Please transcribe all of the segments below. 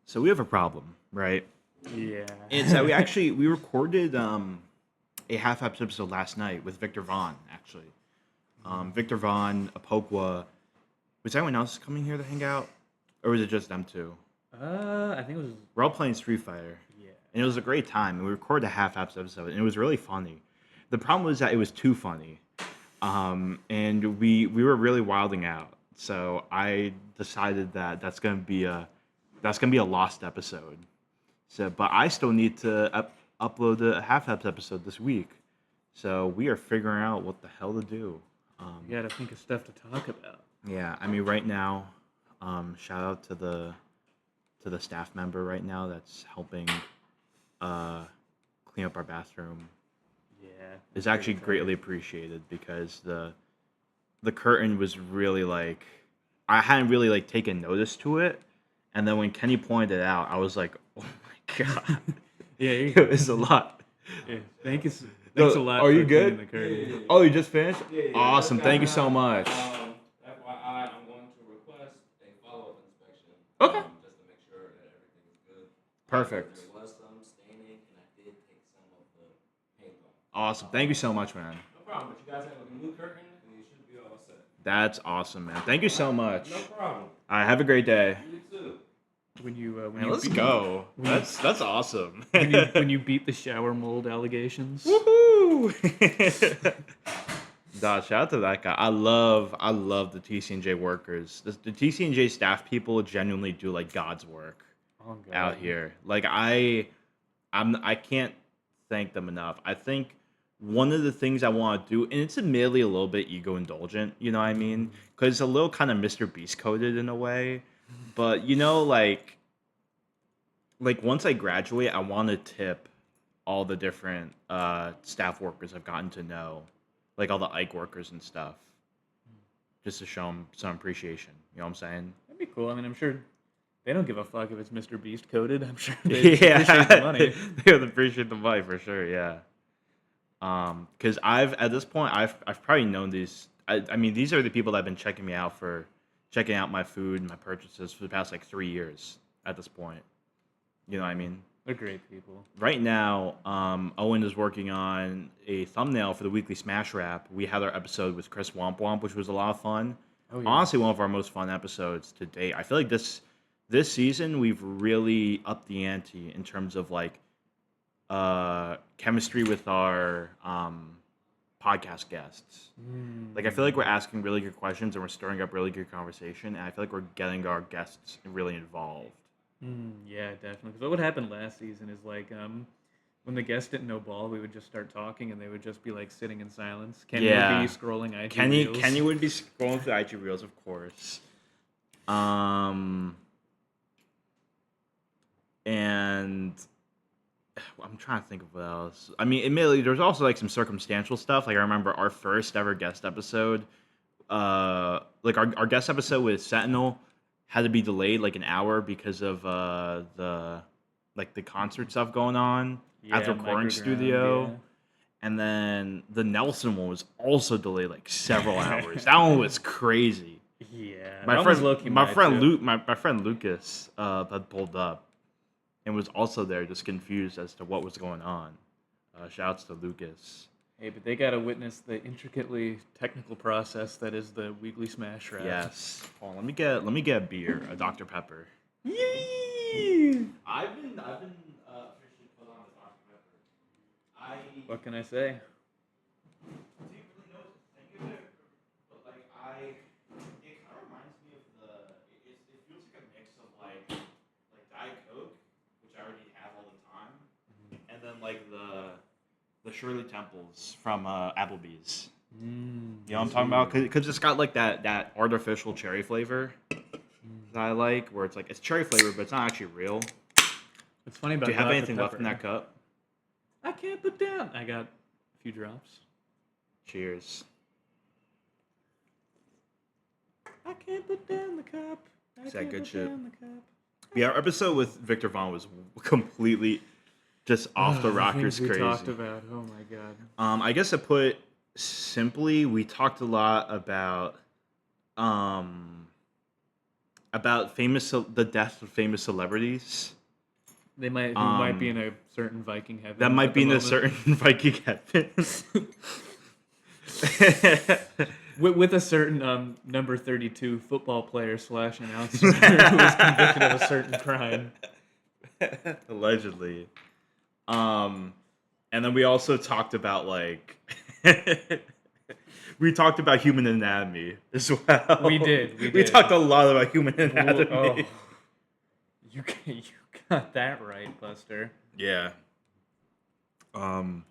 So we have a problem, right? Yeah. It's that we recorded a half episode last night with Victor Vaughn actually. Victor Vaughn, Apokwa. Was anyone else coming here to hang out, or was it just them two? I think it was. We're all playing Street Fighter, Yeah. and it was a great time. And we recorded a half episode, and it was really funny. The problem was that it was too funny, and we were really wilding out. So I decided that that's gonna be a lost episode. So, but I still need to upload a half episode this week. So we are figuring out what the hell to do. You gotta think of stuff to talk about. Yeah, I mean, right now, shout out to the staff member right now that's helping uh, clean up our bathroom. Yeah. It's actually greatly appreciated because the curtain was really like I hadn't really like taken notice to it, and then when Kenny pointed it out, I was like, oh my god, Yeah. it was a lot. Yeah. Thanks No, a lot. are you for good? cleaning the curtain. Oh, you just finished? Yeah, Awesome. Thank you so much. FYI, I'm going to request a follow-up inspection. Okay. Just to make sure that everything is good. Perfect. There was some staining, and I did take some of the paint off. Awesome. Thank you so much, man. No problem. But you guys have a new curtain, and you should be all set. That's awesome, man. Thank you so much. No problem. All right, have a great day. You too. When you Man, let's go. That's awesome. when you beat the shower mold allegations. Woohoo! Nah, shout out to that guy. I love the TCNJ workers. The TCNJ staff people genuinely do like God's work Oh, God. out here. Like I can't thank them enough. I think one of the things I want to do, and it's admittedly a little bit ego indulgent, you know what I mean? Because it's a little kind of Mr. Beast coded in a way. But you know, like once I graduate, I want to tip all the different staff workers I've gotten to know, like all the Ike workers and stuff, just to show them some appreciation. You know what I'm saying? That'd be cool. I mean, I'm sure they don't give a fuck if it's Mr. Beast coded. I'm sure they Yeah, appreciate the money. they would appreciate the money for sure. Yeah. Because at this point I've probably known these. I mean, these are the people that have been checking out my food and my purchases for the past like 3 years at this point. You know what I mean? They're great people. Right now, Owen is working on a thumbnail for the weekly Smash Wrap. We had our episode with Chris Womp Womp, which was a lot of fun. Oh, yeah. Honestly, one of our most fun episodes to date. I feel like this season we've really upped the ante in terms of like chemistry with our podcast guests. Like I feel like we're asking really good questions and we're stirring up really good conversation, and I feel like we're getting our guests really involved. Yeah, definitely. Because what happened last season is like when the guests didn't know ball, we would just start talking and they would just be like sitting in silence. Kenny Yeah. would be scrolling IG Kenny reels. would be scrolling through IG reels, of course. And I'm trying to think of what else. I mean, admittedly, there's also like some circumstantial stuff. Like I remember our first ever guest episode. Like our guest episode with Sentinel had to be delayed like an hour because of the concert stuff going on at the recording Microground, studio. yeah. And then the Nelson one was also delayed like several hours. That one was crazy. Yeah. My that friend, was low-key my mad, friend too. Luke, my friend Lucas, had pulled up, and was also there, just confused as to what was going on. Shouts to Lucas. Hey, but they got to witness the intricately technical process that is the weekly Smash Wrap. Yes. Hold on, let me get a beer, a Dr Pepper. Yee! I've been officially put on the Dr Pepper. What can I say? Do you really know what to think of it? But like it kind of reminds me of it feels like a mix of like Diet Coke, which I already have all the time, and then like the Shirley Temples from Applebee's. You know what I'm talking about? Because it's got like that artificial cherry flavor that I like, where it's like it's cherry flavor, but it's not actually real. What's funny about Do you have Dr. anything left Pepper, in that cup? I can't put down. I got a few drops. Cheers. I can't put down the cup. Is that good shit? Yeah, our episode with Victor Vaughn was completely just off the rockers We crazy. talked about. Oh my god. I guess to put simply, we talked a lot about about the death of famous celebrities. They might who might be Um, in a certain Viking heaven. that might at the be in a moment. certain Viking heaven. With a certain number 32 football player / announcer who was convicted of a certain crime. Allegedly. And then we also talked about like we talked about human anatomy as well. We did. We talked a lot about human anatomy. Oh, you got that right, Buster. Yeah. And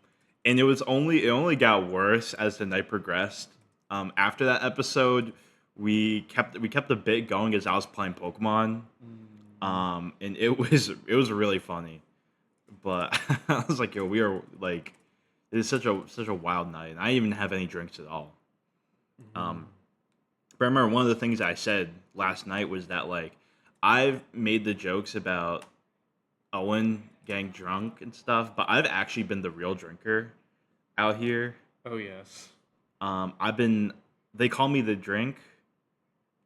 it only got worse as the night progressed. After that episode, we kept the bit going as I was playing Pokemon. And it was really funny. But I was like, yo, we are like, it is such a wild night. And I didn't even have any drinks at all. But I remember one of the things I said last night was that like I've made the jokes about Owen getting drunk and stuff, but I've actually been the real drinker out here. Oh yes. They call me the drink,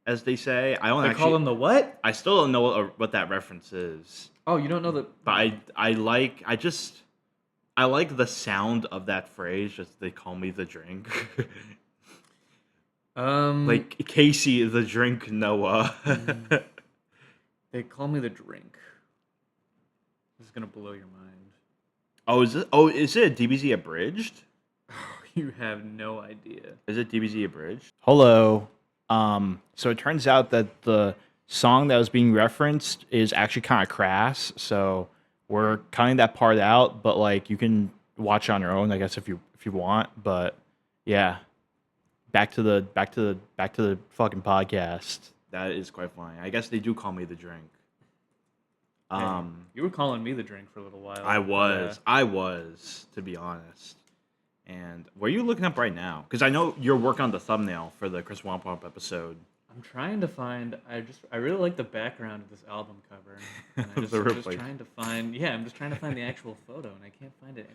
as they say. I don't They actually call him the what? I still don't know what that reference is. Oh, you don't know the. But I like the sound of that phrase. Just they call me the drink. Like Casey the drink Noah. They call me the drink. This is gonna blow your mind. Is it a DBZ abridged? You have no idea. Is it DBZ abridged? Hello. So it turns out that the song that was being referenced is actually kind of crass. So we're cutting that part out, but like you can watch on your own, I guess, if you want. But yeah, back to the fucking podcast. That is quite funny. I guess they do call me the drink. You were calling me the drink for a little while. I was, to be honest. And what are you looking up right now? Because I know you're working on the thumbnail for the Chris Womp Womp episode. I'm trying to find. I really like the background of this album cover. And I'm just trying to find. Yeah, I'm just trying to find the actual photo, and I can't find it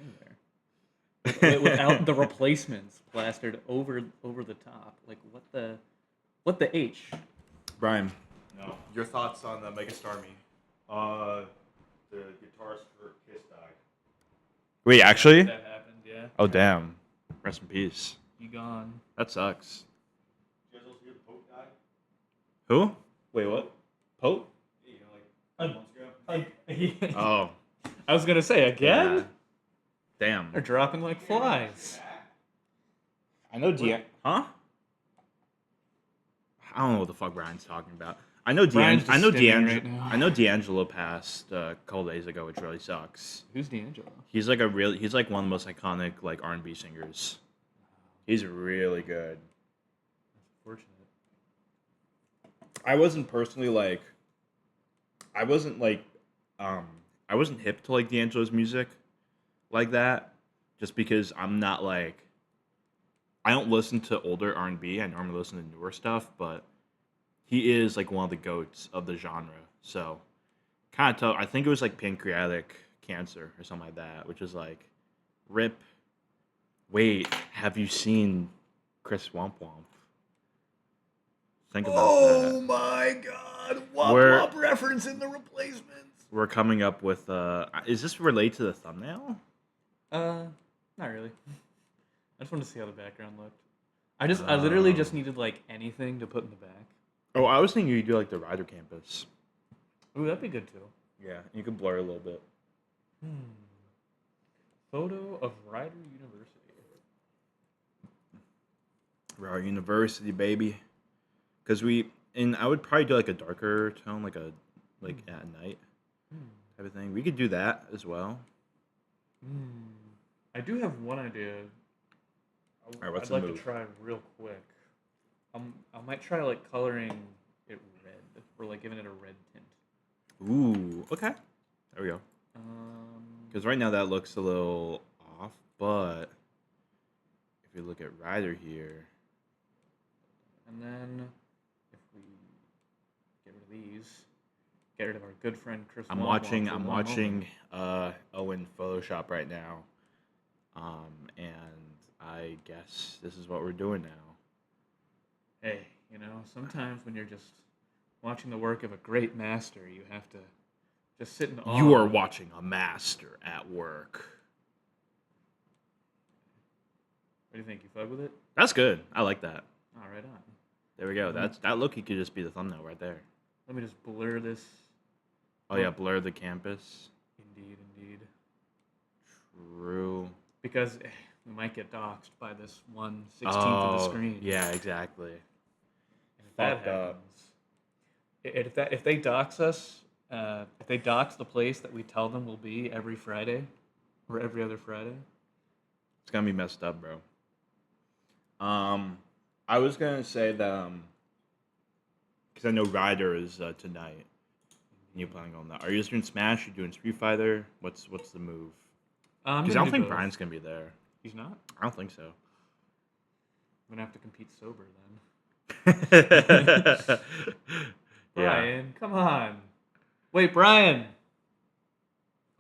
anywhere. Without the replacements plastered over the top. Like what the H? Brian. No. Your thoughts on Megastormy? The guitarist for Kiss died. Wait, actually? That happened. Yeah. Oh, damn. Rest in peace. You gone? That sucks. Did you guys also hear the Pope died? Who? Wait, what? Pope? Yeah, like 2 months ago. Oh. I was gonna say again. Yeah. Damn. They're dropping like flies. I know Huh? I don't know what the fuck Brian's talking about. I know Brian's just stimming right now. I know D'Angelo passed a couple days ago, which really sucks. Who's D'Angelo? He's like one of the most iconic like R&B singers. He's really good. That's unfortunate. I wasn't hip to like D'Angelo's music like that, just because I'm not like, I don't listen to older R&B. I normally listen to newer stuff, but he is like one of the goats of the genre. So kind of tough. I think it was like pancreatic cancer or something like that, which is like, rip. Wait, have you seen Chris Womp Womp? Think about that. My God! Womp reference in the replacements. We're coming up with is this related to the thumbnail? Not really. I just wanted to see how the background looked. I literally just needed like anything to put in the back. Oh, I was thinking you could do like the Rider campus. Ooh, that'd be good too. Yeah, you could blur a little bit. Photo of Rider University. Rider University, baby. Because I would probably do like a darker tone, like at night type of thing. We could do that as well. I do have one idea. Alright, what's I'd the like move? to try real quick. I might try like coloring it red, or like giving it a red tint. Ooh, okay. There we go. Because right now that looks a little off, but if we look at Rider here, And then if we get rid of these, get rid of our good friend Chris. I'm Womp watching Womp for one moment. Owen Photoshop right now, and I guess this is what we're doing now. Hey, sometimes when you're just watching the work of a great master, you have to just sit in awe. You are watching a master at work. What do you think? You fuck with it? That's good. I like that. Oh, right on. There we go. That look could just be the thumbnail right there. Let me just blur this. Oh yeah, blur the campus. Indeed. True. Because we might get doxxed by this 1/16 of the screen. Yeah, exactly. And if that Fucked up. happens, if they dox us, if they dox the place that we tell them will be every Friday, or every other Friday. It's gonna be messed up, bro. I was gonna say that because I know Ryder is tonight. And you planning on that? Are you just doing Smash? Are you doing Street Fighter? What's the move? Because I don't think Brian's gonna be there. He's not? I don't think so. I'm gonna have to compete sober then. Yeah. Brian, come on. Wait, Brian.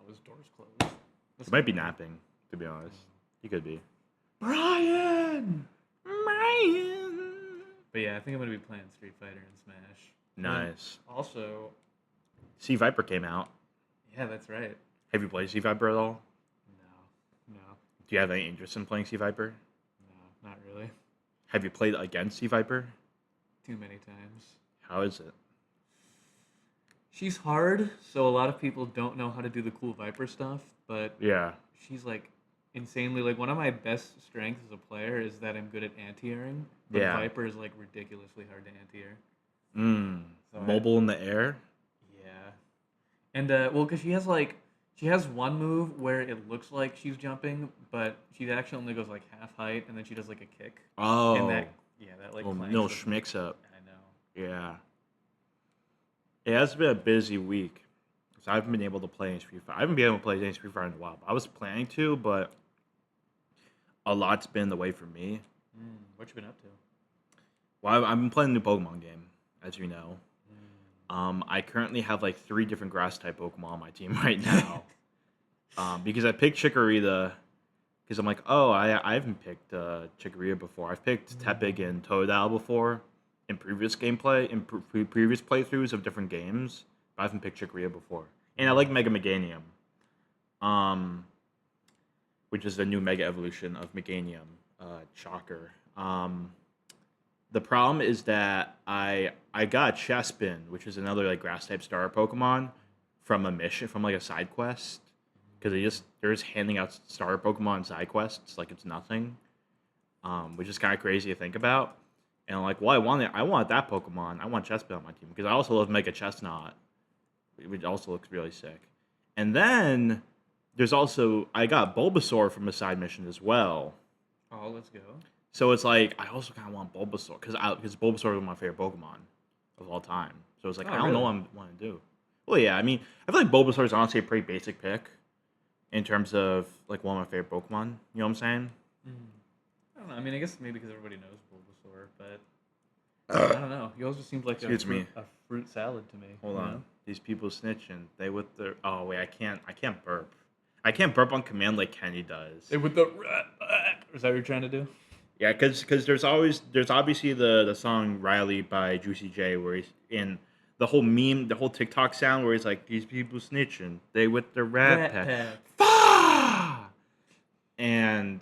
Oh, his door's closed. He might be napping, to be honest. He could be. Brian! Brian! But yeah, I think I'm gonna be playing Street Fighter and Smash. Nice. Also, Sea Viper came out. yeah, that's right. Have you played Sea Viper at all? No, Do you have any interest in playing Sea Viper? not really. Have you played against Sea Viper? Too many times. How is it? She's hard, so a lot of people don't know how to do the cool Viper stuff, but Yeah. she's like insanely, like, one of my best strengths as a player is that I'm good at anti-airing, but Yeah. Viper is like ridiculously hard to anti-air. So Mobile in the air? Yeah. And well, because she has one move where it looks like she's jumping, but she actually only goes like half height, and then she does like a kick. Oh. And that like Oh, clanks no with- schmicks up. I know. Yeah. It has been a busy week. So I haven't been able to play any Street Fighter. I haven't been able to play any Street Fighter in a while. I was planning to, but a lot's been in the way for me. What you been up to? Well, I've been playing a new Pokemon game, as you know. I currently have like 3 different grass type Pokemon on my team right now. Because I picked Chikorita because I'm like, oh, I haven't picked Chikorita before. I've picked Tepig and Totodile before in previous gameplay, in previous playthroughs of different games. But I haven't picked Chikorita before. And I like Mega Meganium, which is the new Mega Evolution of Meganium. Shocker. The problem is that I got Chespin, which is another like grass type starter Pokemon, from a mission, from like a side quest, because they're just handing out starter Pokemon side quests like it's nothing, which is kind of crazy to think about. And I'm like, well, I want that Pokemon. I want Chespin on my team because I also love Mega Chestnut, which also looks really sick. And then there's also I got Bulbasaur from a side mission as well. Oh, let's go. So it's like I also kind of want Bulbasaur because Bulbasaur is one of my favorite Pokemon of all time. So it's like I don't know what I want to do. Well, yeah, I mean I feel like Bulbasaur is honestly a pretty basic pick in terms of like one of my favorite Pokemon. You know what I'm saying? I don't know. I mean, I guess maybe because everybody knows Bulbasaur, but I don't know. He also seems like a fruit salad to me. Hold on, these people snitching. They with their oh wait, I can't burp. I can't burp on command like Kenny does. They with the is that what you're trying to do? Yeah, because there's obviously the song Riley by Juicy J where he's in the whole meme, the whole TikTok sound where he's like, these people snitching, they with the rat pack. Fuck! And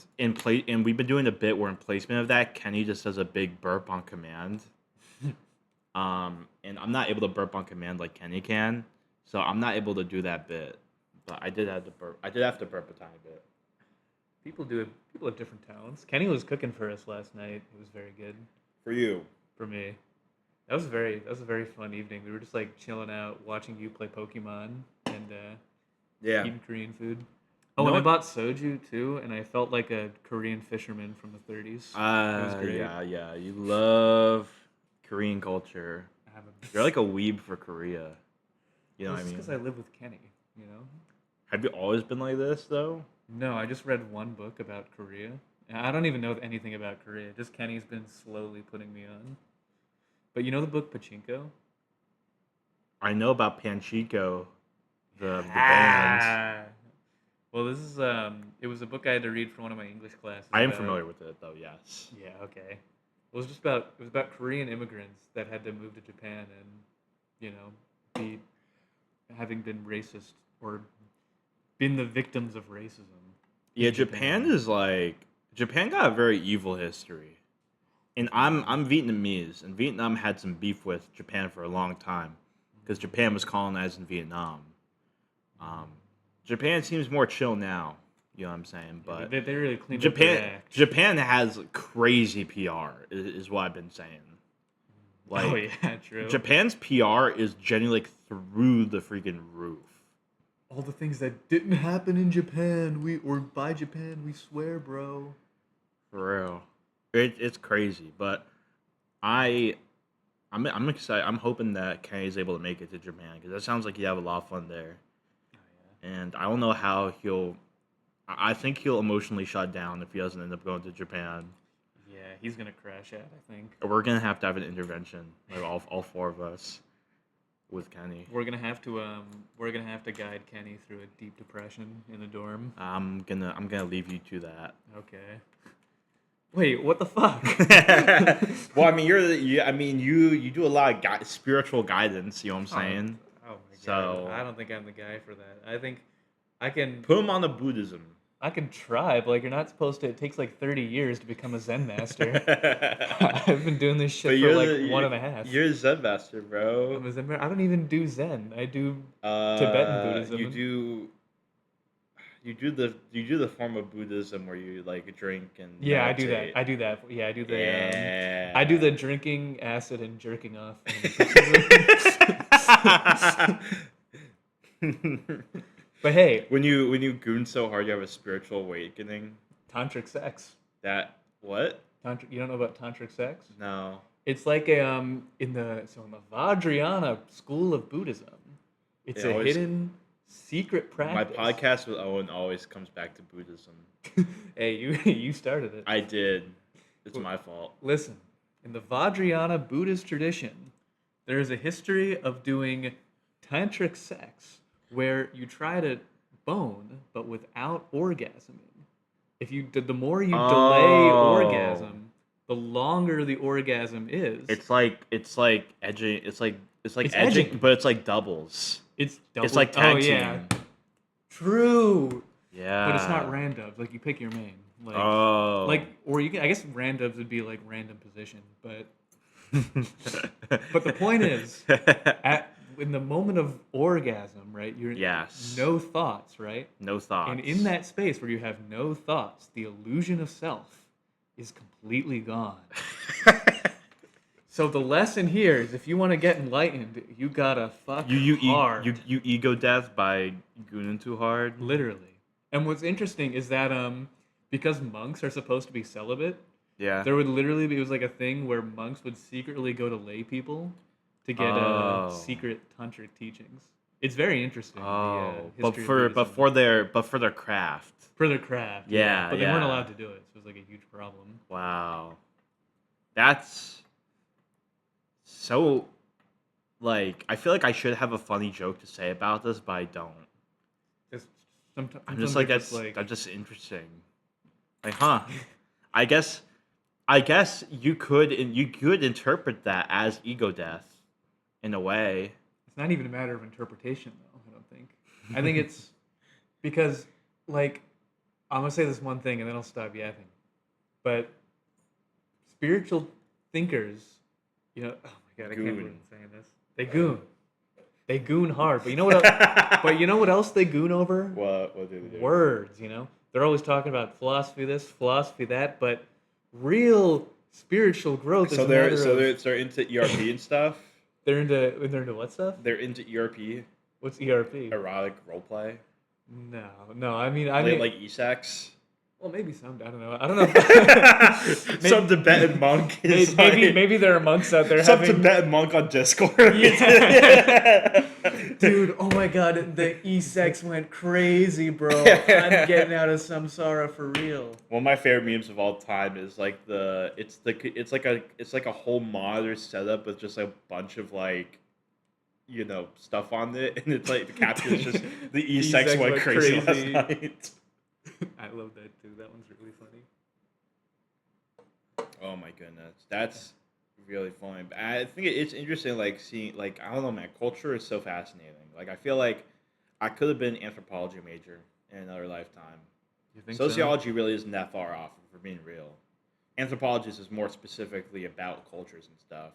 we've been doing a bit where in placement of that, Kenny just does a big burp on command. And I'm not able to burp on command like Kenny can, so I'm not able to do that bit. But I did have to burp. I did have to burp a tiny bit. People have different talents. Kenny was cooking for us last night. It was very good. For you. For me. That was a very fun evening. We were just like chilling out, watching you play Pokemon and eating Korean food. Oh, and I bought soju too, and I felt like a Korean fisherman from the 30s. It was great. Yeah. You love Korean culture. You're like a weeb for Korea. You know what I mean? Because I live with Kenny, you know? Have you always been like this though? No, I just read one book about Korea. And I don't even know anything about Korea. Just Kenny's been slowly putting me on. But you know the book Pachinko? I know about Panchico, the band. Well, this is it was a book I had to read for one of my English classes. I am familiar with it though. Yes. Yeah. Okay. It was about Korean immigrants that had to move to Japan, and be having been racist or been the victims of racism. Yeah, Japan got a very evil history. And I'm Vietnamese, and Vietnam had some beef with Japan for a long time because Japan was colonizing Vietnam. Japan seems more chill now, you know what I'm saying? But they really cleaned up their act. Japan has crazy PR, is what I've been saying. Like, oh yeah, true. Japan's PR is genuinely through the freaking roof. All the things that didn't happen in Japan, by Japan, we swear, bro. For real. It's crazy, but I'm excited. I'm hoping that Kenny's able to make it to Japan because that sounds like he'd have a lot of fun there. Oh, yeah. And I don't know how I think he'll emotionally shut down if he doesn't end up going to Japan. Yeah, he's gonna crash out, I think. We're gonna have to have an intervention, like all four of us, with Kenny. We're gonna have to guide Kenny through a deep depression in the dorm. I'm gonna leave you to that. Okay. Wait, what the fuck? Well, I mean, you do a lot of spiritual guidance. You know what I'm saying? Oh my god! So I don't think I'm the guy for that. I think I can put him on the Buddhism. I can try, but you're not supposed to. It takes 30 years to become a Zen master. I've been doing this shit for 1.5. You're a Zen master, bro. I'm a Zen. I don't even do Zen. I do Tibetan Buddhism. You do the form of Buddhism where you drink and yeah, meditate. I do that. Yeah, I do the yeah. I do the drinking acid and jerking off. But hey, when you goon so hard, you have a spiritual awakening. Tantric sex. That what? You don't know about tantric sex? No. It's like in the Vajrayana school of Buddhism. It's hidden secret practice. My podcast with Owen always comes back to Buddhism. Hey, you started it. I did. It's my fault. Listen, in the Vajrayana Buddhist tradition, there is a history of doing tantric sex where you try to bone but without orgasming. The more you delay orgasm, the longer the orgasm is. It's like edging. It's like edging, edging, but it's like doubles. It's double. It's like tag team. Yeah. True. Yeah. But it's not random. Like you pick your main. Or you can. I guess randoms would be like random position, but. But the point is, in the moment of orgasm, right? No thoughts, right? No thoughts. And in that space where you have no thoughts, the illusion of self is completely gone. So the lesson here is, if you want to get enlightened, you gotta fuck hard. You ego death by gooning too hard. Literally. And what's interesting is that because monks are supposed to be celibate, yeah, there would literally be, it was like a thing where monks would secretly go to lay people to get secret tantric teachings. It's very interesting. But for their craft. For their craft. Yeah, but they weren't allowed to do it, so it was like a huge problem. Wow, that's so. I feel like I should have a funny joke to say about this, but I don't. I'm just that's just interesting. I guess you could interpret that as ego death, in a way. It's not even a matter of interpretation, though. I don't think. I think it's because, I'm gonna say this one thing and then I'll stop yapping. But spiritual thinkers, oh my god, I can't believe I'm saying this. They goon hard, but you know what? But you know what else they goon over? What do they do? Words. They're always talking about philosophy this, philosophy that, but real spiritual growth is they're into ERP and stuff. They're into what stuff? They're into ERP. What's ERP? Erotic roleplay. No. I mean, like e-sex. Well, maybe some. I don't know. Some Tibetan monk. Maybe there are monks out there. Some Tibetan monk on Discord. Yeah. Dude, oh my god, the e-sex went crazy, bro. I'm getting out of samsara for real. One of my favorite memes of all time is it's like a whole monitor setup with just a bunch of stuff on it, and it's like the caption is just the e-sex went crazy last night. I love that too. That one's really funny. Oh my goodness, that's really funny. But I think it's interesting, like seeing, like I don't know, man. Culture is so fascinating. Like I feel like I could have been an anthropology major in another lifetime. You think so? Sociology really isn't that far off, if we're being real. Anthropology is more specifically about cultures and stuff.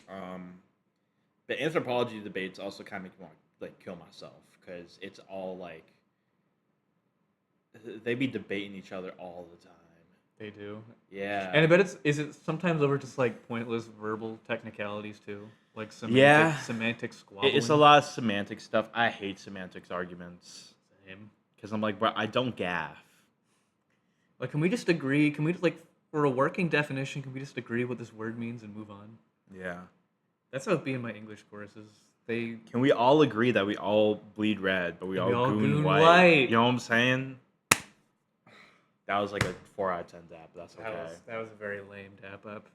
Um, but anthropology debates also kind of make me want to like kill myself because it's all like they be debating each other all the time. They do. Yeah. And I bet is it sometimes over just like pointless verbal technicalities too? Like semantic squabbling. It's a lot of semantic stuff. I hate semantics arguments. Same. Because I'm like, bro, I don't gaff. Like, can we just agree? Can we just, like, for a working definition, can we just agree what this word means and move on? Yeah. That's how it be in my English courses. Can we all agree that we all bleed red, but we all goon white? You know what I'm saying? That was like a 4 out of 10 dap, but that's okay. That was a very lame dap up.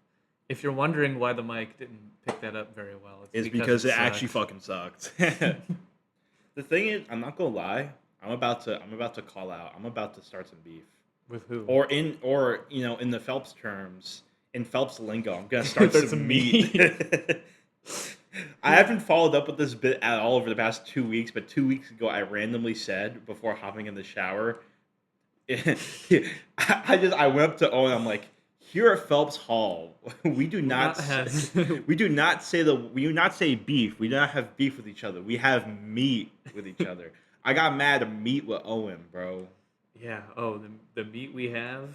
If you're wondering why the mic didn't pick that up very well, it's because it actually fucking sucked. The thing is, I'm not gonna lie. I'm about to call out. I'm about to start some beef. With who? Or in the Phelps terms, in Phelps lingo, I'm gonna start some meat. I haven't followed up with this bit at all over the past 2 weeks, but 2 weeks ago I randomly said before hopping in the shower, I went up to Owen. I'm like, here at Phelps Hall, we do not say beef. We do not have beef with each other. We have meat with each other. I got mad at meat with Owen, bro. Yeah. Oh, the meat we have.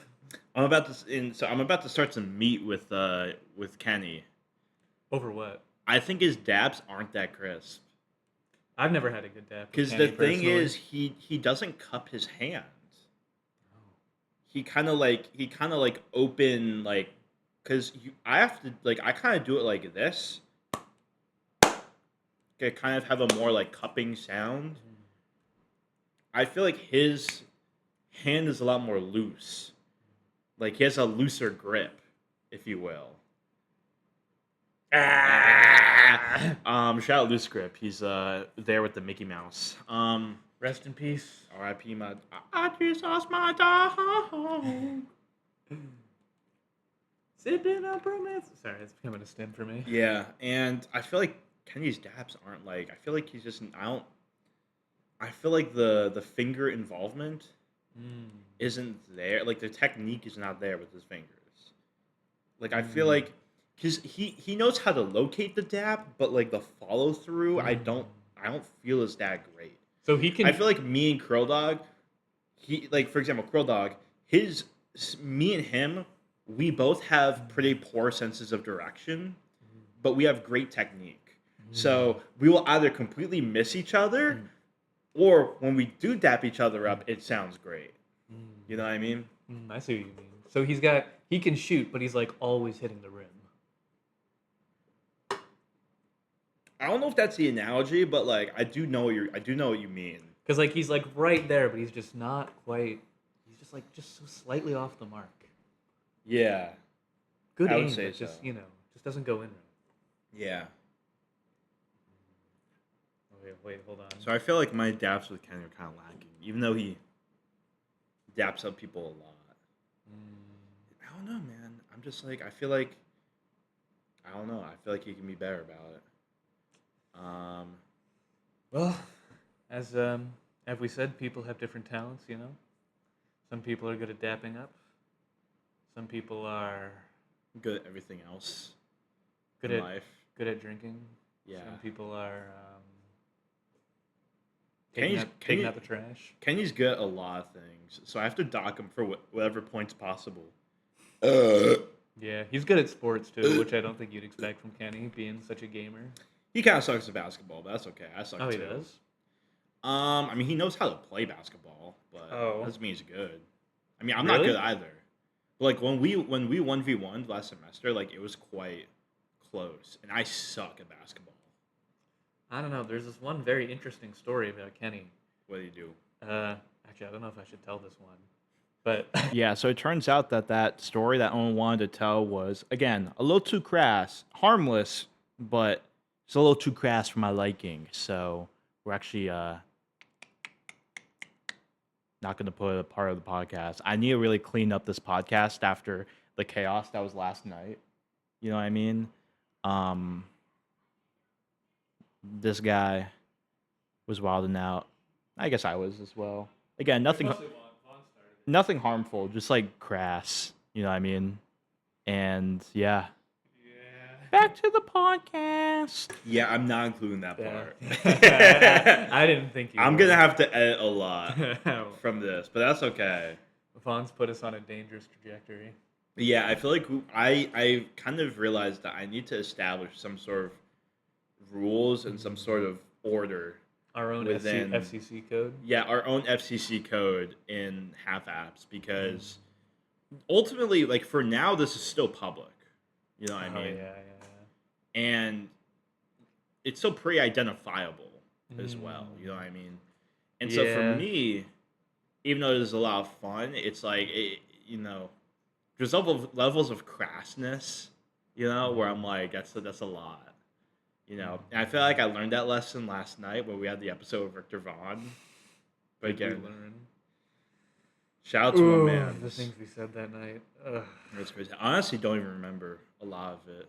I'm about to start some meat with Kenny. Over what? I think his dabs aren't that crisp. I've never had a good dab. Because the thing is, he doesn't cup his hands. He kind of like open like, because I have to like I kind of do it like this. Okay, kind of have a more like cupping sound. I feel like his hand is a lot more loose. Like he has a looser grip, if you will. Shout out Loose Grip. He's there with the Mickey Mouse. Rest in peace. R.I.P. I just lost my dog. Sipping on romance. Sorry, it's becoming a stim for me. Yeah, and I feel like Kenny's dabs aren't like. I feel like he's just. I feel like the finger involvement isn't there. Like the technique is not there with his fingers. Like I feel like because he knows how to locate the dab, but like the follow through, I don't feel is that great. So he can. I feel like me and Krill Dog, for example, Krill Dog, me and him, we both have pretty poor senses of direction, but we have great technique. So we will either completely miss each other, or when we do dap each other up, it sounds great. You know what I mean? I see what you mean. So he can shoot, but he's like always hitting the rim. I don't know if that's the analogy, but like I do know what you mean. Because like he's like right there, but he's just not quite. He's just like just so slightly off the mark. Yeah. Good aim, but just just doesn't go in right. Yeah. Wait, hold on. So I feel like my daps with Kenny are kind of lacking, even though he daps up people a lot. I don't know, man. I'm just like I feel like he can be better about it. Well, as we said, people have different talents, you know. Some people are good at dapping up. Some people are good at everything else. Good in at life. Good at drinking. Yeah. Some people are Kenny's out the trash. Kenny's good at a lot of things, so I have to dock him for whatever points possible. Yeah, he's good at sports too, which I don't think you'd expect from Kenny, being such a gamer. He kind of sucks at basketball, but that's okay. I suck too. Oh, he does? I mean, he knows how to play basketball, but that doesn't mean he's good. I mean, I'm Really? not good either. But like when we 1v1'd last semester, like it was quite close, and I suck at basketball. I don't know. There's this one very interesting story about Kenny. What do you do? Actually, I don't know if I should tell this one, but Yeah, so it turns out that story that Owen wanted to tell was, again, a little too crass. Harmless, but it's a little too crass for my liking. So we're actually not going to put it a part of the podcast. I need to really clean up this podcast after the chaos that was last night. You know what I mean? This guy was wilding out. I guess I was as well. Again, nothing harmful, just like crass. You know what I mean? And yeah. Back to the podcast. Yeah, I'm not including that part. I didn't think you I'm would. gonna have to edit a lot from this, but that's okay. Vaughn's put us on a dangerous trajectory. Yeah, I feel like I kind of realized that I need to establish some sort of rules and some sort of order. Our own within- FCC code. Yeah, our own FCC code in half apps because ultimately, like for now, this is still public. You know what I mean? Yeah. And it's still pretty identifiable as well. You know what I mean? And so for Yeah. me, even though there's a lot of fun, it's like there's levels of crassness, where I'm like, that's a lot. And I feel like I learned that lesson last night when we had the episode with Victor Vaughn. But again, shout out to my man. The things we said that night. Ugh. It's crazy. I honestly don't even remember a lot of it,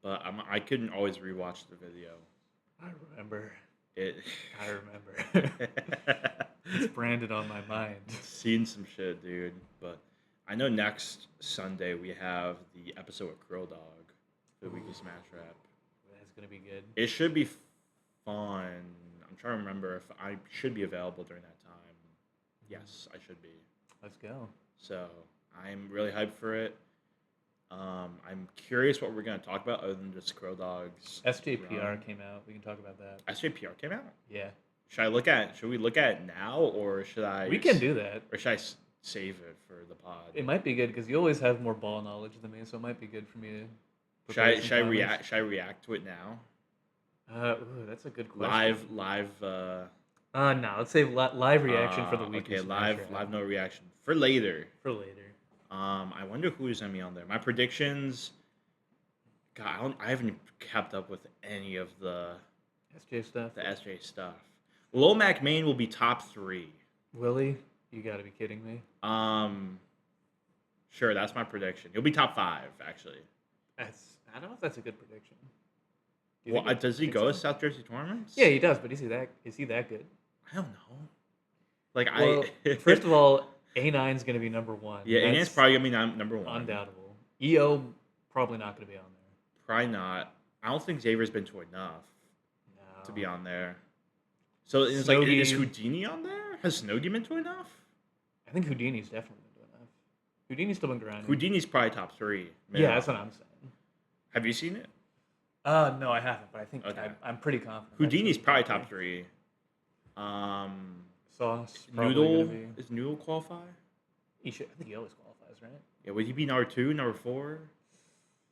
but I couldn't always rewatch the video. I remember. It. I remember. It's branded on my mind. Seen some shit, dude. But I know next Sunday we have the episode with Krill Dog, the weekly Smash Rap. That's gonna be good. It should be fun. I'm trying to remember if I should be available during that time. Yes, I should be. Let's go. So I'm really hyped for it. I'm curious what we're gonna talk about other than just Krill Dog's. SJPR came out. We can talk about that. SJPR came out. Yeah. Should we look at it now, or should I? We can do that. Or should I save it for the pod? It might be good because you always have more ball knowledge than me, so it might be good for me to. Should I react? Should I react to it now? That's a good question. Live. No, let's save live reaction for the weekly. Okay, Smash live Rap. no reaction for later. For later. I wonder who's gonna be on there. My predictions. God, I haven't kept up with any of the SJ stuff. The SJ stuff. Lil Mac Main will be top 3. Willie, you got to be kidding me. Sure, that's my prediction. He'll be top 5, actually. I don't know if that's a good prediction. Well, does he go to South Jersey tournaments? Yeah, he does. But is he that good? I don't know. Like first of all, A9's going to be number 1. Yeah, A9's probably going to be number 1. Undoubtable. EO probably not going to be on there. Probably not. I don't think Xavier's been to enough to be on there. So it's Snoggy, like, is Houdini on there? Has Snoggy been to enough? I think Houdini's definitely been to enough. Houdini's still been grinding. Houdini's probably top 3. Yeah, that's what I'm saying. Have you seen it? No, I haven't, but I think Okay. I'm pretty confident. Houdini's probably top 3. Sauce. Noodle. Is Noodle qualify? I think he always qualifies, right? Yeah, would he be number 2, number 4?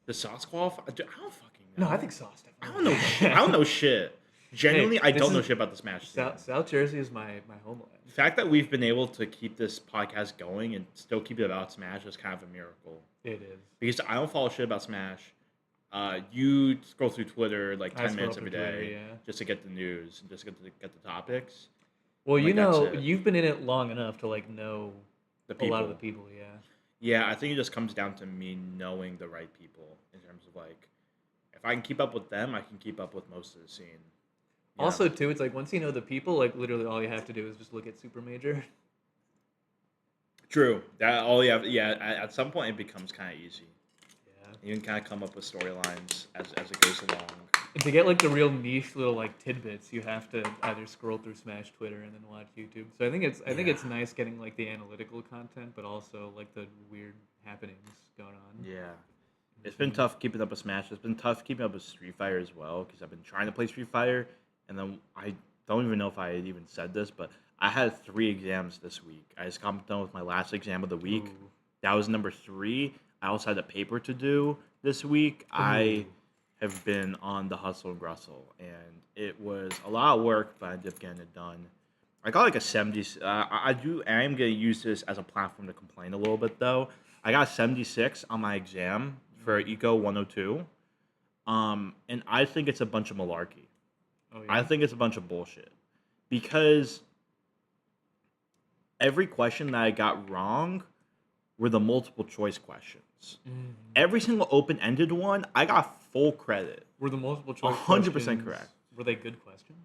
Does Sauce qualify? Dude, I don't fucking know. No, I think Sauce definitely. I don't know shit. I don't know shit. Genuinely, I don't know shit about the Smash scene. South Jersey is my homeland. The fact that we've been able to keep this podcast going and still keep it about Smash is kind of a miracle. It is. Because I don't follow shit about Smash. You scroll through Twitter like 10 minutes every day Twitter, just to get the news and just get the topics. Well, Like, that's it. you've been in it long enough to know The a lot of the people, yeah. Yeah, I think it just comes down to me knowing the right people in terms of if I can keep up with them, I can keep up with most of the scene. Yeah. Also, too, it's once you know the people, literally all you have to do is just look at Super Major. True. That all you have. Yeah, at some point it becomes kind of easy. Yeah. You can kind of come up with storylines as it goes along. And to get the real niche little tidbits, you have to either scroll through Smash Twitter and then watch YouTube. So I think it's nice getting the analytical content, but also the weird happenings going on. Yeah. It's been tough keeping up with Smash. It's been tough keeping up with Street Fighter as well because I've been trying to play Street Fighter, and then I don't even know if I had even said this, but I had 3 exams this week. I just got done with my last exam of the week. Ooh. That was number 3. I also had a paper to do this week. Ooh. I have been on the hustle and bustle, and it was a lot of work, but I ended up getting it done. I got a 70. I am going to use this as a platform to complain a little bit, though. I got a 76 on my exam for Eco 102, and I think it's a bunch of malarkey. Oh, yeah. I think it's a bunch of bullshit because every question that I got wrong were the multiple choice questions. Every single open-ended one, I got full credit. Were the multiple choice 100% questions, correct. Were they good questions?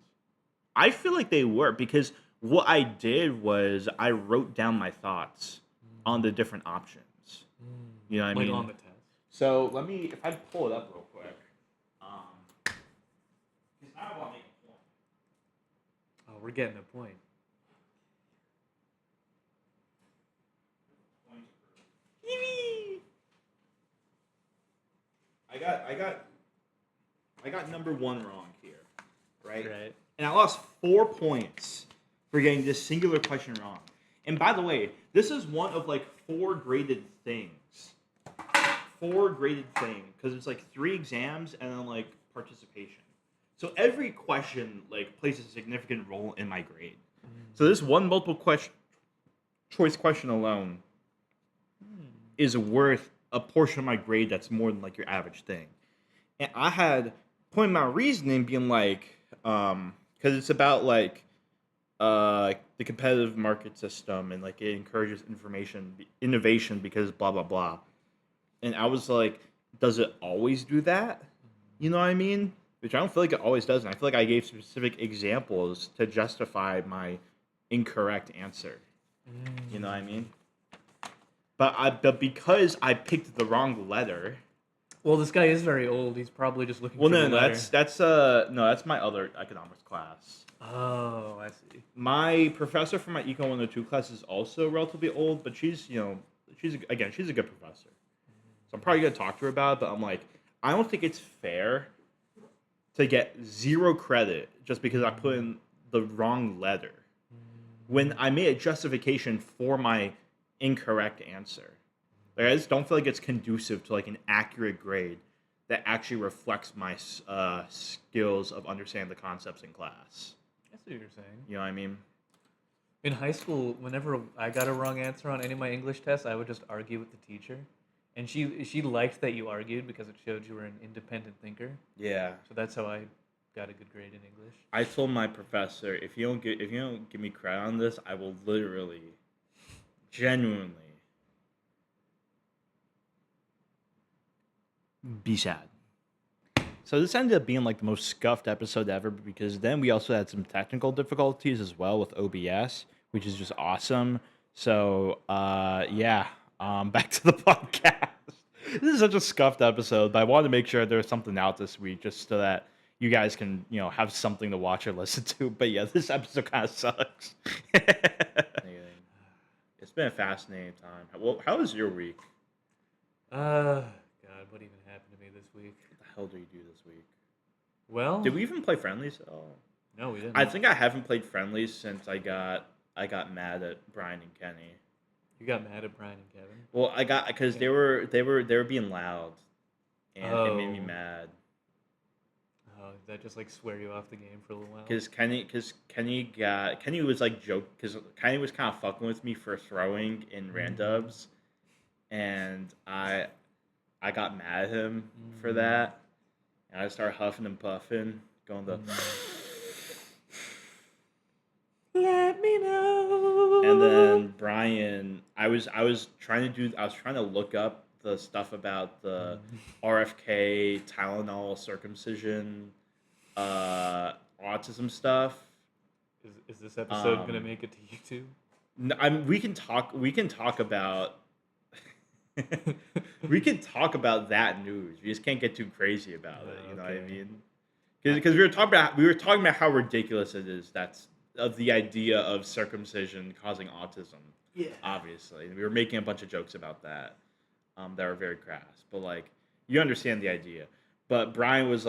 I feel like they were because what I did was I wrote down my thoughts on the different options. You know what I Like mean? on the test. So let me, if I pull it up real quick, because I want to make a point. Oh, we're getting a point. I got number one wrong here, right? Right. And I lost 4 points for getting this singular question wrong. And by the way, this is one of like 4 graded things. 4 graded thing because it's like 3 exams and then like participation. So every question like plays a significant role in my grade. So this one multiple choice question alone is worth a portion of my grade that's more than like your average thing. And I had pointed my reasoning being like, because it's about like the competitive market system and like it encourages innovation because blah blah blah. And I was like, does it always do that? You know what I mean? Which I don't feel like it always does. And I feel like I gave specific examples to justify my incorrect answer. You know what I mean? But because I picked the wrong letter. Well, this guy is very old. He's probably just looking Well, for no, the letter. that's my other economics class. Oh, I see. My professor for my Econ 102 class is also relatively old, but she's a good professor. So I'm probably gonna talk to her about it, but I'm like, I don't think it's fair to get 0 credit just because I put in the wrong letter when I made a justification for my incorrect answer. Like, I just don't feel like it's conducive to like an accurate grade that actually reflects my skills of understanding the concepts in class. I see what you're saying. You know what I mean? In high school, whenever I got a wrong answer on any of my English tests, I would just argue with the teacher. And she liked that you argued because it showed you were an independent thinker. Yeah. So that's how I got a good grade in English. I told my professor, if you don't give me credit on this, I will literally, genuinely be sad. So this ended up being like the most scuffed episode ever because then we also had some technical difficulties as well with OBS, which is just awesome. So back to the podcast. This is such a scuffed episode, but I wanted to make sure there was something out this week just so that you guys can, have something to watch or listen to. But yeah, this episode kind of sucks. It's been a fascinating time. Well, how was your week? God, what even happened to me this week? What the hell do you do this week? Well, Did we even play friendlies at all? No, we didn't. I think I haven't played friendlies since I got mad at Brian and Kenny. You got mad at Brian and Kevin? Well, I got because they were being loud, and it made me Oh. mad. Oh, did that just like swear you off the game for a little while? Because Kenny was like because Kenny was kind of fucking with me for throwing in randubs, and I got mad at him for that, and I started huffing and puffing, going the. Let me know. And then Brian, I was trying to look up the stuff about the RFK Tylenol circumcision, autism stuff. Is this episode gonna make it to YouTube? We can talk about we can talk about that news. We just can't get too crazy about it. You know what I Okay. mean? Because we were talking about how ridiculous it is. That's of the idea of circumcision causing autism. Yeah. Obviously, we were making a bunch of jokes about that that were very crass. But like, you understand the idea. But Brian was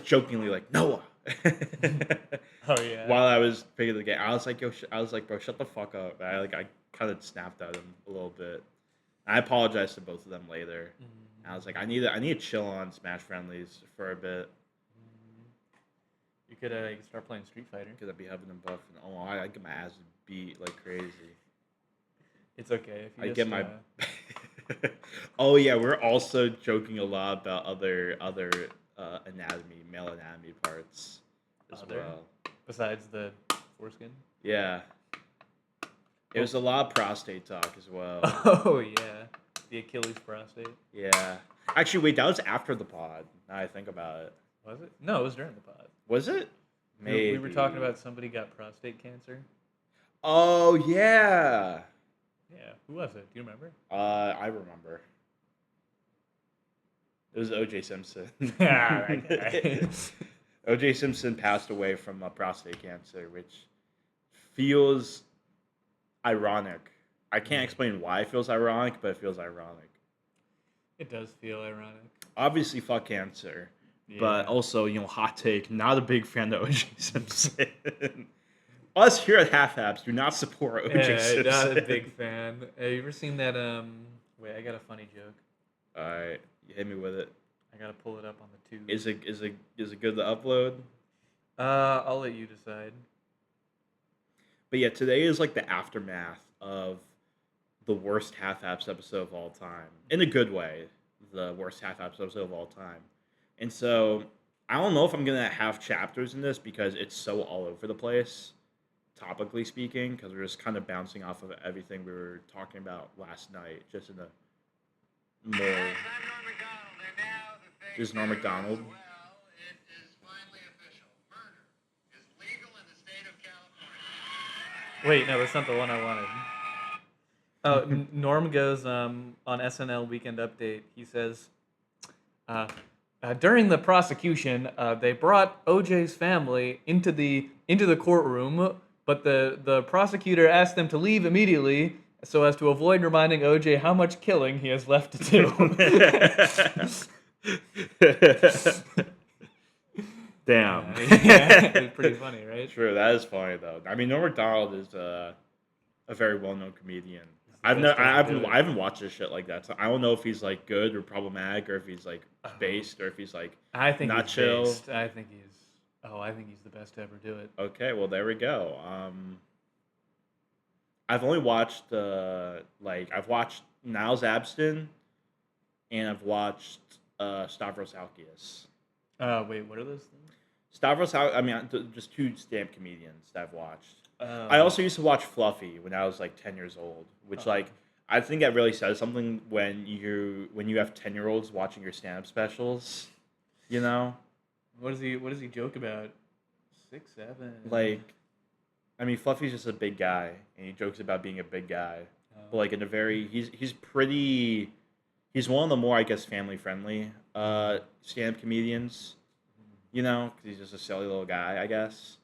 jokingly like, Noah. Oh yeah. While I was picking the game, I was like, bro, shut the fuck up. I kind of snapped at him a little bit. I apologized to both of them later. I was like, I need to chill on Smash friendlies for a bit You could start playing Street Fighter. because I'd be having them buff and I get my ass beat like crazy. It's okay if you I just, get my. Oh yeah, we're also joking a lot about other male anatomy parts as Other? well. besides the foreskin. Yeah. It was a lot of prostate talk as well. Oh yeah, the Achilles prostate. Yeah. Actually, wait, that was after the pod. Now I think about it. Was it? No, it was during the pod. Was it? We were talking about somebody got prostate cancer. Oh yeah. Yeah, who was it? Do you remember? I remember. It was O.J. Simpson. Ah, that guy. O.J. Simpson passed away from prostate cancer, which feels ironic. I can't explain why it feels ironic, but it feels ironic. It does feel ironic. Obviously, fuck cancer, but Yeah. also, hot take. Not a big fan of O.J. Simpson. Us here at Half Apps do not support O.J. Simpson. Not a big fan. Have you ever seen that? Wait, I got a funny joke. All right, you hit me with it. I gotta pull it up on the tube. Is it good to upload? I'll let you decide. But yeah, today is like the aftermath of the worst Half Apps episode of all time. In a good way, the worst Half Apps episode of all time. And so, I don't know if I'm going to have chapters in this because it's so all over the place, topically speaking, because we're just kind of bouncing off of everything we were talking about last night, just in a more... This is Norm Macdonald. Well, it is finally official. Murder is legal in the state of California. Wait, no, that's not the one I wanted. Oh, Norm goes on SNL Weekend Update. He says, during the prosecution, they brought OJ's family into the courtroom, but the prosecutor asked them to leave immediately so as to avoid reminding OJ how much killing he has left to do. Damn. Yeah, it's pretty funny, right? True, that is funny though. I mean, Norm Macdonald is a very well-known comedian. I best way to do it. haven't watched this shit like that, so I don't know if he's like good or problematic, or if he's like based, or if he's like I think not he's chill. based. I think he's the best to ever do it. Okay, well there we go. I've only watched I've watched Niles Abston, and I've watched Stavros Halkias. Wait, what are those things? Stavros, just two stand-up comedians that I've watched. I also used to watch Fluffy when I was like 10 years old, which I think that really says something when you have 10-year-olds watching your stand-up specials, you know? What does he joke about? 6, 7. Like, I mean, Fluffy's just a big guy, and he jokes about being a big guy, but like in a very he's one of the more, I guess, family-friendly stand-up comedians, you know, because he's just a silly little guy, I guess.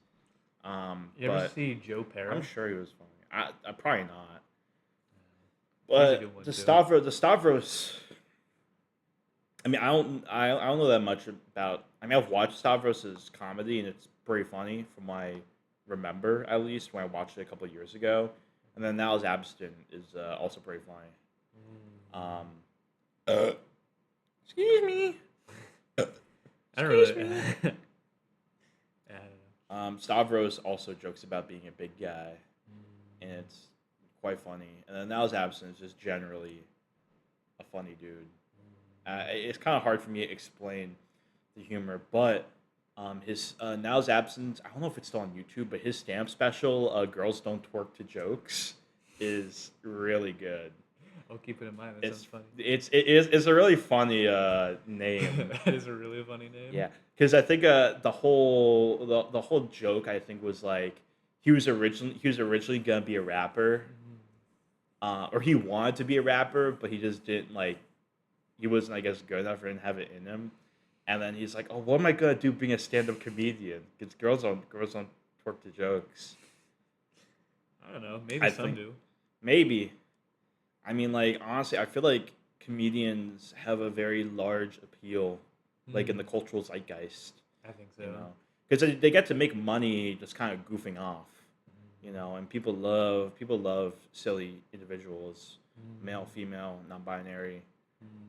You ever see Joe Perro? I'm sure he was funny. I probably not. He's a But good one, the too. Stavros. I mean, I don't know that much about. I mean, I've watched Stavros' comedy, and it's pretty funny from what I remember, at least when I watched it a couple of years ago. And then Niles Abston is also pretty funny. Excuse me. I don't really. Excuse me. I don't know. Stavros also jokes about being a big guy, and it's quite funny. And then Niles Abston is just generally a funny dude. It's kind of hard for me to explain the humor, but his Niles Abston, I don't know if it's still on YouTube, but his stand-up special, Girls Don't Twerk to Jokes, is really good. I'll keep it in mind. That sounds funny. It's a really funny name. That is a really funny name. Yeah, because I think the whole joke, I think, was like he was originally gonna be a rapper, or he wanted to be a rapper, but he just didn't he wasn't, I guess, good enough or didn't have it in him. And then he's like, "Oh, what am I gonna do being a stand-up comedian? Because girls don't twerk to jokes." I don't know. Maybe some do. Maybe. I mean, honestly, I feel like comedians have a very large appeal, in the cultural zeitgeist. I think so. You know, because they get to make money just kind of goofing off, you know, and people love silly individuals, male, female, non-binary.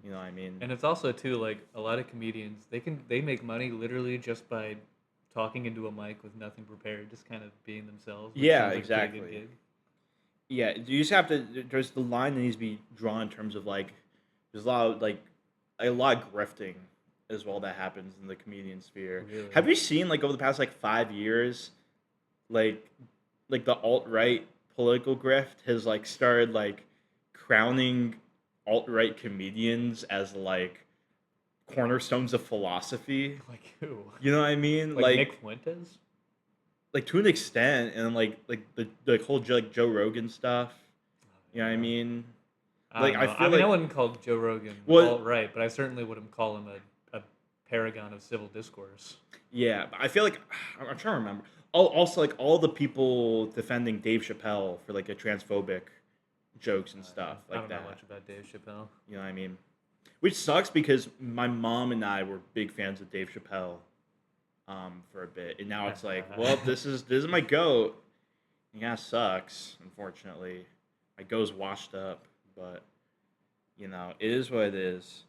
You know what I mean? And it's also too a lot of comedians they make money literally just by talking into a mic with nothing prepared, just kind of being themselves. Which Yeah, sounds like a pretty good exactly. gig. Yeah, you just have to. There's the line that needs to be drawn in terms of there's a lot of grifting as well that happens in the comedian sphere. Really? Have you seen over the past 5 years, the alt-right political grift has like started like crowning alt-right comedians as like cornerstones of philosophy. Like who? You know what I mean? Like Nick Fuentes? Like to an extent, and like the whole like Joe Rogan stuff. You know what I mean? I Like, I don't know. feel I mean, I like- wouldn't call Joe Rogan Well- alt-right, but I certainly wouldn't call him a paragon of civil discourse. Yeah, but I feel like I'm trying to remember. Also, like all the people defending Dave Chappelle for like a transphobic jokes and stuff I like don't that. know much about Dave Chappelle. You know what I mean? Which sucks because my mom and I were big fans of Dave Chappelle for a bit, and now it's like, well, this is my goat. Yeah, sucks. Unfortunately, my goat's washed up, but you know, it is what it is.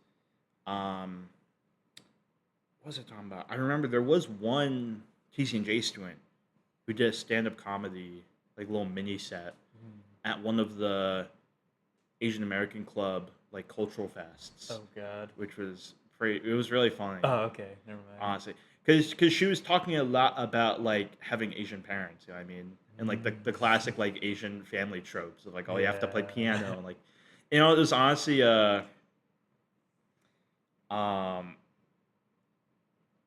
What was I talking about? I remember there was one TCNJ student who did a stand-up comedy, like little mini set at one of the Asian American club like cultural fests, Oh God. which was pretty. It was really funny, Oh, okay. Never mind. honestly, because she was talking a lot about like having Asian parents. You know what I mean? And like the classic like Asian family tropes of like, oh, you have to play Yeah. piano and like, you know, it was honestly it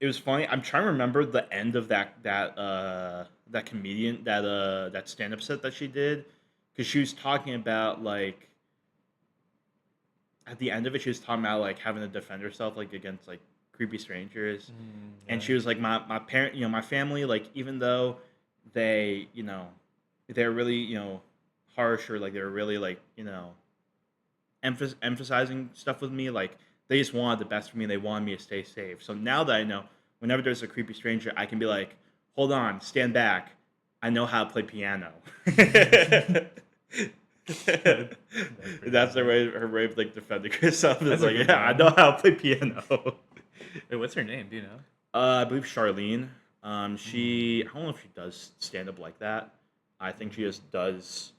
was funny. I'm trying to remember the end of that comedian that stand up set that she did, because she was talking about like at the end of it she was talking about like having to defend herself like against like creepy strangers, and she was like my parent, you know, my family, like even though they, you know, they're really, you know, harsh, or like they're really like, you know, emphasizing stuff with me, like they just wanted the best for me. They wanted me to stay safe. So now that I know, whenever there's a creepy stranger, I can be like, hold on, stand back. I know how to play piano. That's her way of like defending herself. It's That's a like, good yeah, I one. know how to play piano. Wait, what's her name? Do you know? I believe Charlene. She, I don't know if she does stand up like that. I think she just does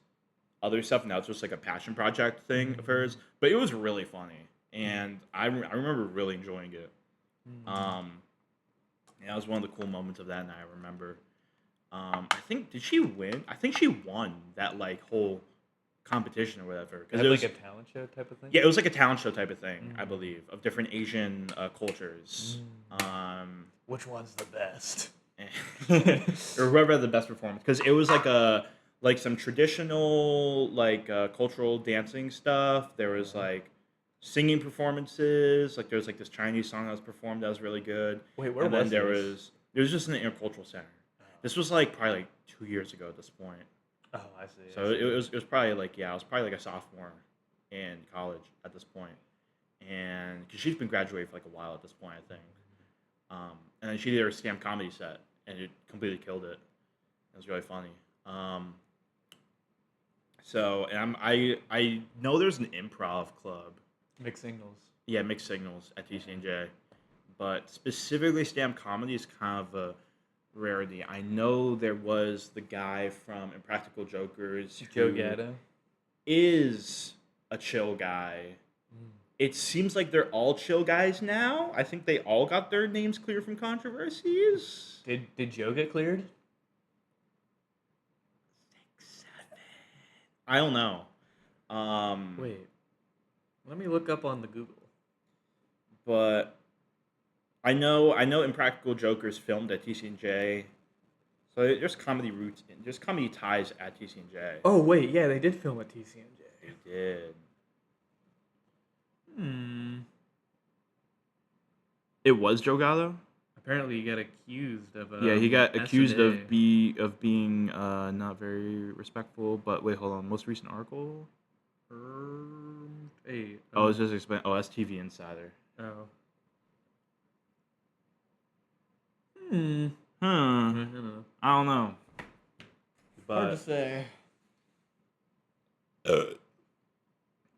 other stuff now. It's just like a passion project thing of hers. But it was really funny, and I remember really enjoying it. Yeah, that was one of the cool moments of that night. I remember. I think, did she win? I think she won that like whole competition or whatever. Is it like a talent show type of thing? Yeah, it was like a talent show type of thing, I believe, of different Asian cultures. Which one's the best? Or whoever had the best performance, because it was like some traditional like cultural dancing stuff. There was like singing performances. Like there was like this Chinese song that was performed that was really good. Wait, where And then was there this? was just in the intercultural center. This was like probably like 2 years ago at this point. Oh, I see. So it was probably like, yeah, I was probably like a sophomore in college at this point, and because she's been graduating for like a while at this point, I think. And then she did her stand comedy set, and it completely killed it. It was really funny. So, and I know there's an improv club. Mixed signals. Yeah, Mixed Signals at TCNJ, but specifically stand comedy is kind of a rarity. I know there was the guy from Impractical Jokers, Joe who Gatto. is a chill guy. It seems like they're all chill guys now. I think they all got their names cleared from controversies. Did Joe get cleared? I don't know. Wait. Let me look up on the Google. But I know Impractical Jokers filmed at TCNJ. So there's comedy roots, there's comedy ties at TCNJ. Oh wait, yeah, they did film at TCNJ. They did. It was Joe Gatto? Apparently, he got accused of. Yeah, he got accused of S&A. being not very respectful. But wait, hold on. Most recent article? Hey. Oh, it's just explain. Oh, that's TV Insider. Oh. I don't know. Hard But to say.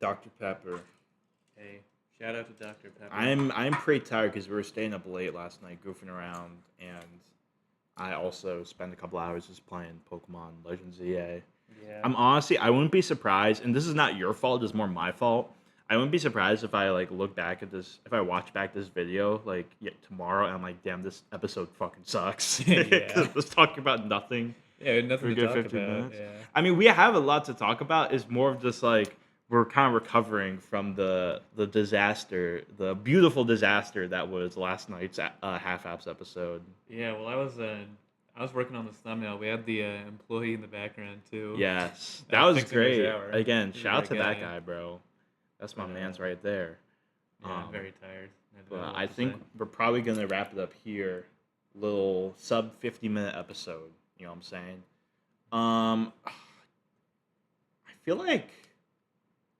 Dr. Pepper. Hey, shout out to Dr. Pepper. I'm pretty tired because we were staying up late last night goofing around, and I also spent a couple hours just playing Pokemon Legends EA. Yeah. I wouldn't be surprised, and this is not your fault, it's more my fault. I wouldn't be surprised if I like look back at this, if I watch back this video like tomorrow, and I'm like, damn, this episode fucking sucks. Yeah. Because it's talking about nothing. Yeah, for nothing a to good talk 15 about. minutes. Yeah. I mean, we have a lot to talk about. It's more of just like we're kind of recovering from the disaster, the beautiful disaster that was last night's Half Apps episode. Yeah, well, I was working on this thumbnail. We had the employee in the background too. Yes, I that was fixing the great. shower. Again, He's a shout out to great that guy. guy, bro. That's my But, man's right there. Yeah, I'm very tired. don't know But what I to think say. we're probably gonna wrap it up here. Little sub 50-minute episode. You know what I'm saying? I feel like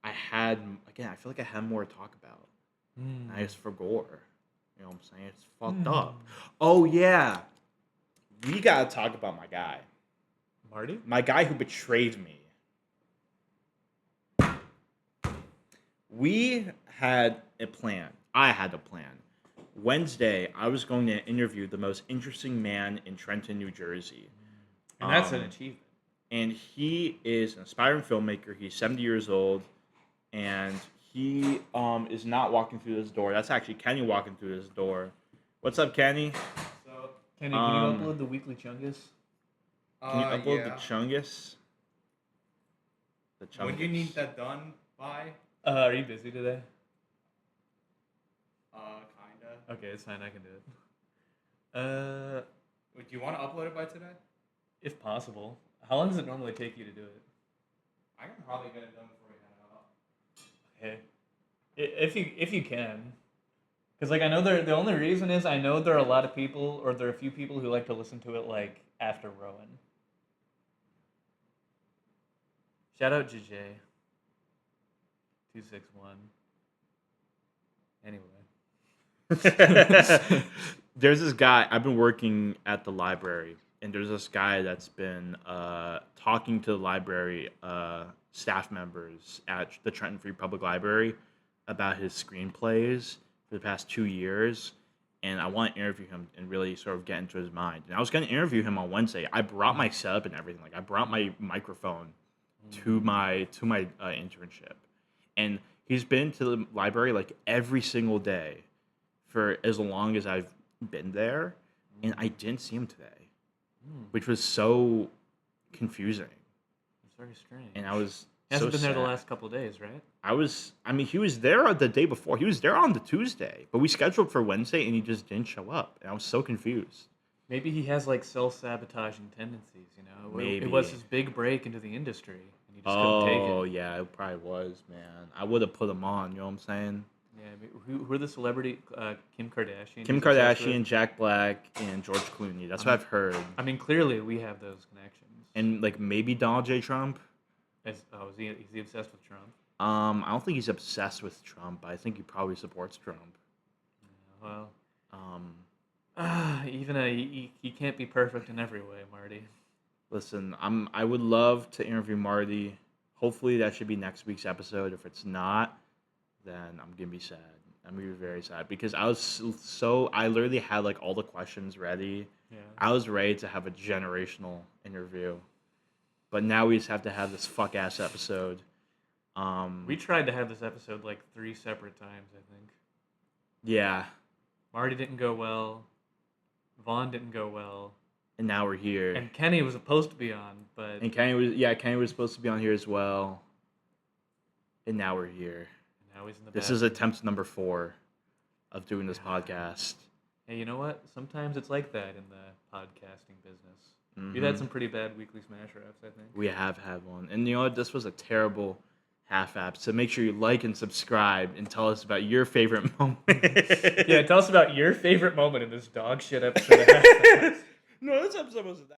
I had more to talk about. Hmm. I just forgot. You know what I'm saying? It's fucked up. Oh yeah, we gotta talk about my guy. Marty? My guy who betrayed me. We had a plan. I had a plan. Wednesday, I was going to interview the most interesting man in Trenton, New Jersey. And that's an Um, achievement. And he is an aspiring filmmaker. He's 70 years old. And he is not walking through this door. That's actually Kenny walking through this door. What's up, Kenny? So, Kenny, um, can you upload the weekly Chungus? Can you upload the Chungus? The Chungus. When do you need that done by? Are you busy today? Kinda. Okay, it's fine. I can do it. Wait, do you want to upload it by today? If possible. How long does it normally take you to do it? I can probably get it done before we head out. Okay. If you can, because like I know the only reason is I know there are a lot of people or there are a few people who like to listen to it like after Rowan. Shout out JJ. 261. Anyway. There's this guy. I've been working at the library, and there's this guy that's been talking to the library staff members at the Trenton Free Public Library about his screenplays for the past 2 years. And I want to interview him and really sort of get into his mind. And I was going to interview him on Wednesday. I brought my setup and everything. Like I brought my microphone to my internship, and he's been to the library like every single day for as long as I've been there, and I didn't see him today, which was so confusing. It's very strange. And I was He hasn't so been there the sad. last couple of days, right? I mean, he was there the day before. He was there on the Tuesday, but we scheduled for Wednesday, and he just didn't show up. And I was so confused. Maybe he has like self-sabotaging tendencies, you know? Maybe. It was his big break into the industry, and he just couldn't take Oh it. yeah, it probably was, man. I would have put him on. You know what I'm saying? Yeah, who are the celebrity? Kim Kardashian. Kim he's obsessed Kardashian, with? Jack Black, and George Clooney. That's what I've heard. I mean, clearly we have those connections. And like maybe Donald J. Trump. Is he obsessed with Trump? I don't think he's obsessed with Trump. I think he probably supports Trump. Well, Um, even he can't be perfect in every way, Marty. listen, I would love to interview Marty. Hopefully that should be next week's episode. If it's not, then I'm gonna be sad. I'm gonna be very sad because I was I literally had like all the questions ready. Yeah. I was ready to have a generational interview, but now we just have to have this fuck ass episode. We tried to have this episode like 3 separate times, I think. Yeah, Marty didn't go well. Vaughn didn't go well. and now we're here. And Kenny was supposed to be on, but And Kenny was supposed to be on here as well. And now we're here. now he's in the This bathroom. is attempt number 4 of doing this podcast. Hey, you know what? Sometimes it's like that in the podcasting business. We've had some pretty bad weekly smash raps, I think. We have had one. And you know what? This was a terrible half app. So make sure you like and subscribe and tell us about your favorite moment. Yeah, tell us about your favorite moment in this dog shit episode. No, this episode wasn't that.